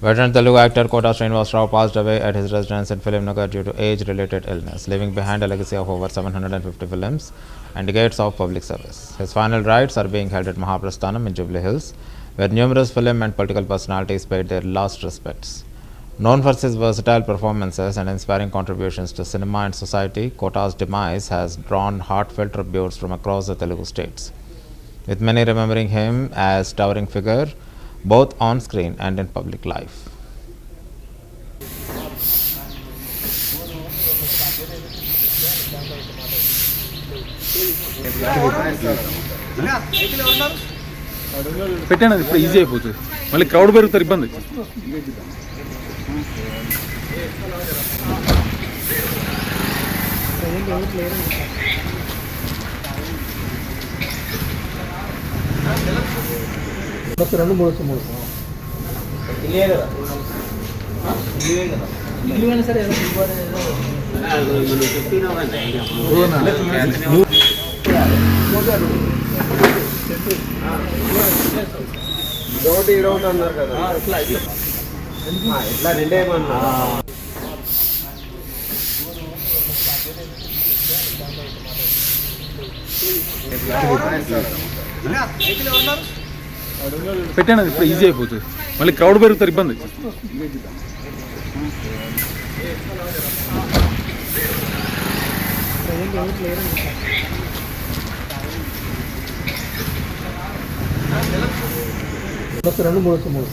Veteran Telugu actor Kota Srinivas Rao passed away at his residence in Filmnagar due to age-related illness, leaving behind a legacy of over 750 films and decades of public service. His final rites are being held at Mahaprasthanam in Jubilee Hills, where numerous film and political personalities paid their last respects. Known for his versatile performances and inspiring contributions to cinema and society, Kota's demise has drawn heartfelt tributes from across the Telugu states, with many remembering him as towering figure both on screen and in public life. పెట్టండి ఇప్పుడు easy అయిపోతుంది, మళ్ళీ crowd పెరుగుతారు, ఇబ్బంది. రెండు మూడు మూడు సరే ఇదొకటి ఇదొకటి అన్నారు కదా, ఇట్లా రెండేమన్నా పెట్టండి ఇప్పుడు ఈజీ అయిపోతుంది, మళ్ళీ క్రౌడ్ పెరుగుతారు, ఇబ్బంది. రెండు మూడు మూడు